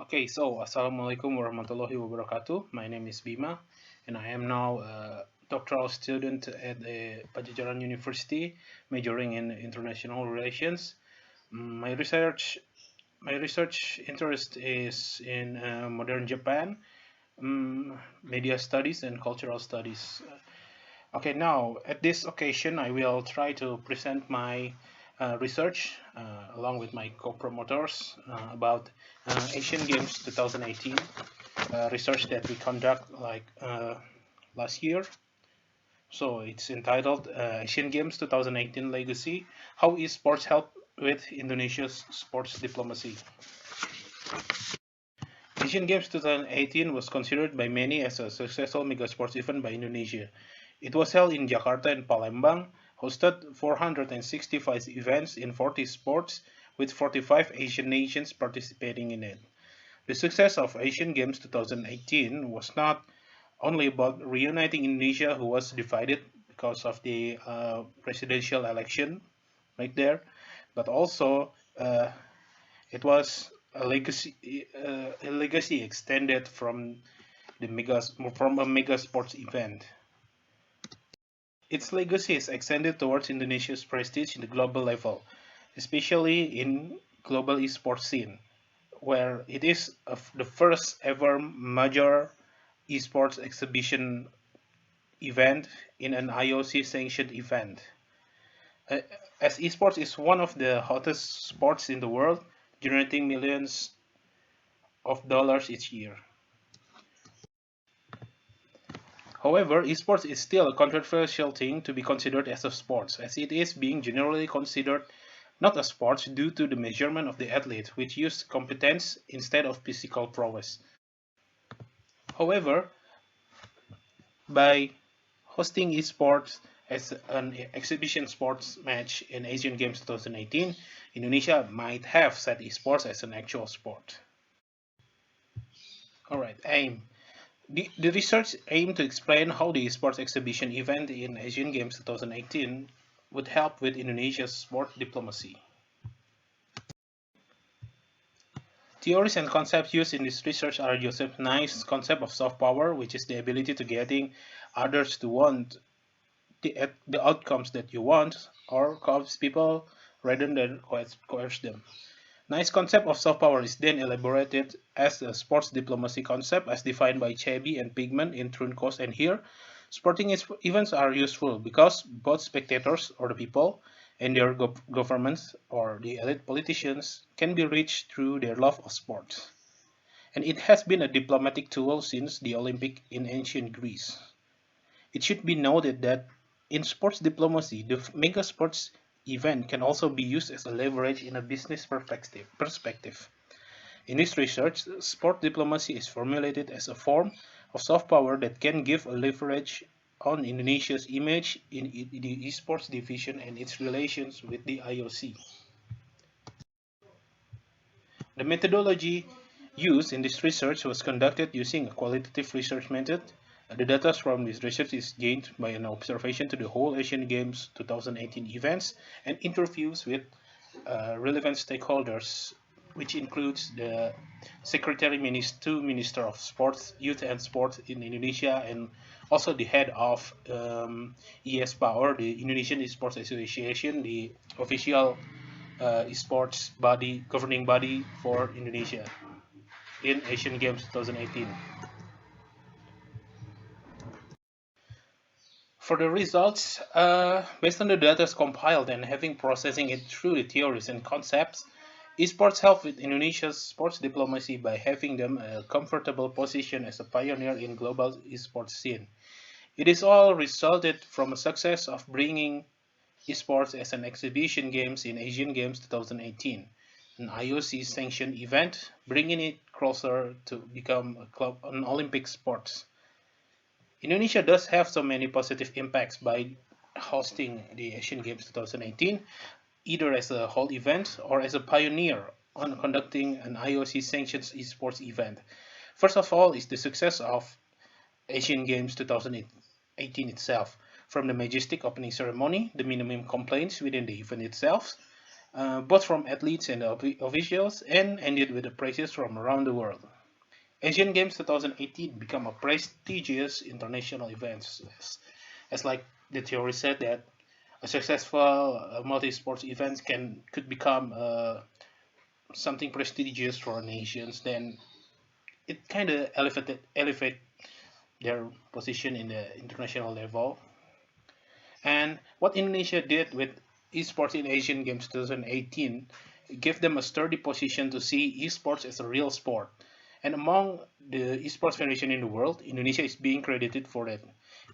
Okay, so Assalamualaikum warahmatullahi wabarakatuh. My name is Bima, and I am now a doctoral student at the Padjajaran University, majoring in international relations. My research interest is in modern Japan, media studies, and cultural studies. Okay, now at this occasion, I will try to present my research along with my co-promoters about Asian Games 2018 research that we conduct last year. So it's entitled Asian Games 2018 Legacy: How Esports Help with Indonesia's Sports Diplomacy. Asian Games 2018 was considered by many as a successful mega sports event by Indonesia. It was held in Jakarta and Palembang, hosted 465 events in 40 sports, with 45 Asian nations participating in it. The success of Asian Games 2018 was not only about reuniting Indonesia, who was divided because of the presidential election right there, but also it was a legacy extended from a mega sports event. Its legacy is extended towards Indonesia's prestige in the global level, especially in global esports scene, where it is the first ever major esports exhibition event in an IOC sanctioned event. Uh, as esports is one of the hottest sports in the world, generating millions of dollars each year. However, esports is still a controversial thing to be considered as a sport, as it is being generally considered not a sport due to the measurement of the athlete, which used competence instead of physical prowess. However, by hosting esports as an exhibition sports match in Asian Games 2018, Indonesia might have set esports as an actual sport. Alright, aim. The research aimed to explain how the esports exhibition event in Asian Games 2018 would help with Indonesia's sport diplomacy. Theories and concepts used in this research are Joseph Nye's concept of soft power, which is the ability to getting others to want the outcomes that you want, or coerce people rather than coerce them. Nice concept of soft power is then elaborated as a sports diplomacy concept as defined by Chebby and Pigman in Trunkos and here. Sporting events are useful because both spectators or the people and their governments or the elite politicians can be reached through their love of sports. And it has been a diplomatic tool since the Olympic in ancient Greece. It should be noted that in sports diplomacy, the mega sports event can also be used as a leverage in a business perspective. In this research, sport diplomacy is formulated as a form of soft power that can give a leverage on Indonesia's image in the esports division and its relations with the IOC. The methodology used in this research was conducted using a qualitative research method. The data from this research is gained by an observation to the whole Asian Games 2018 events and interviews with relevant stakeholders, which includes the Minister of Sports, Youth and Sport in Indonesia, and also the head of ESPA, or the Indonesian Esports Association, the official esports body, governing body for Indonesia in Asian Games 2018. For the results, based on the data compiled and having processing it through the theories and concepts, esports help with Indonesia's sports diplomacy by having them a comfortable position as a pioneer in global esports scene. It is all resulted from a success of bringing esports as an exhibition games in Asian Games 2018, an IOC-sanctioned event, bringing it closer to become an Olympic sport. Indonesia does have so many positive impacts by hosting the Asian Games 2018, either as a whole event or as a pioneer on conducting an IOC-sanctioned esports event. First of all is the success of Asian Games 2018 itself, from the majestic opening ceremony, the minimum complaints within the event itself, both from athletes and officials, and ended with the praises from around the world. Asian Games 2018 become a prestigious international event, as like the theory said that a successful multi-sports event could become something prestigious for nations. Then it kind of elevate their position in the international level. And what Indonesia did with esports in Asian Games 2018 gave them a sturdy position to see esports as a real sport. And among the esports federation in the world, Indonesia is being credited for that.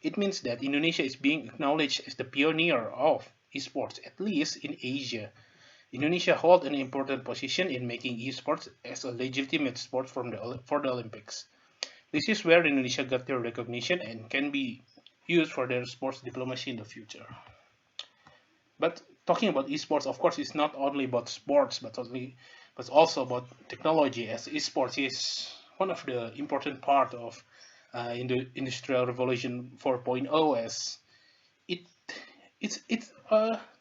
It means that Indonesia is being acknowledged as the pioneer of esports, at least in Asia. Indonesia holds an important position in making esports as a legitimate sport for the Olympics. This is where Indonesia got their recognition and can be used for their sports diplomacy in the future. But talking about esports, of course, it's not only about sports, but also about technology, as esports is one of the important part of in the Industrial Revolution 4.0, as it it's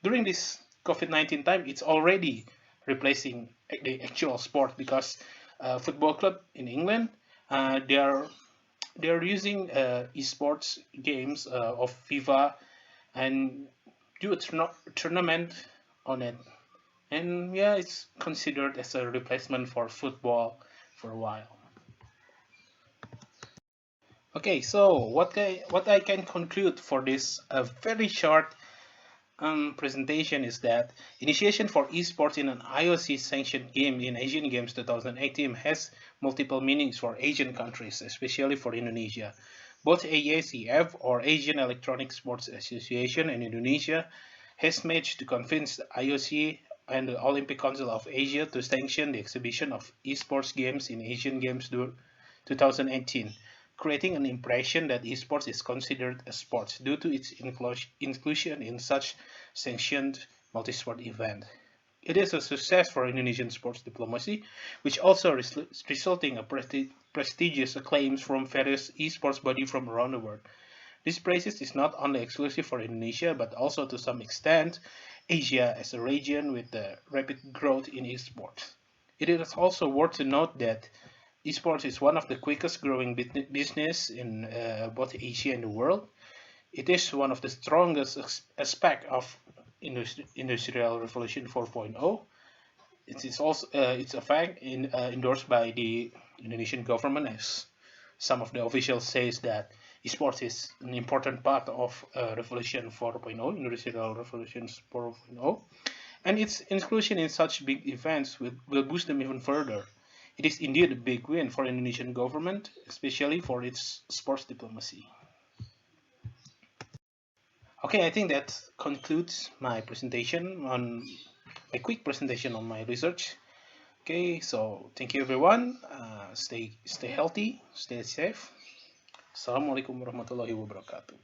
during this COVID-19 time, it's already replacing the actual sport, because football club in England, they're using esports games of FIFA and do a tournament on it. And yeah, it's considered as a replacement for football for a while. Okay, so what I can conclude for this very short presentation is that initiation for esports in an IOC sanctioned game in Asian Games 2018 has multiple meanings for Asian countries, especially for Indonesia. Both AACF, or Asian Electronic Sports Association, and Indonesia has managed to convince the IOC and the Olympic Council of Asia to sanction the exhibition of esports games in Asian Games 2018, creating an impression that esports is considered a sport due to its inclusion in such sanctioned multi-sport event. It is a success for Indonesian sports diplomacy, which also resulting in prestigious acclaims from various esports bodies from around the world. This praise is not only exclusive for Indonesia, but also to some extent Asia as a region with the rapid growth in esports. It is also worth to note that esports is one of the quickest growing business in both Asia and the world. It is one of the strongest aspects of Industrial Revolution 4.0. It is also it's a fact endorsed by the Indonesian government, as some of the officials says that esports is an important part of Revolution 4.0, Industrial Revolution 4.0, and its inclusion in such big events will boost them even further. It is indeed a big win for Indonesian government, especially for its sports diplomacy. Okay, I think that concludes my presentation on my quick presentation on my research. Okay, so thank you everyone. Stay healthy, stay safe. Assalamualaikum warahmatullahi wabarakatuh.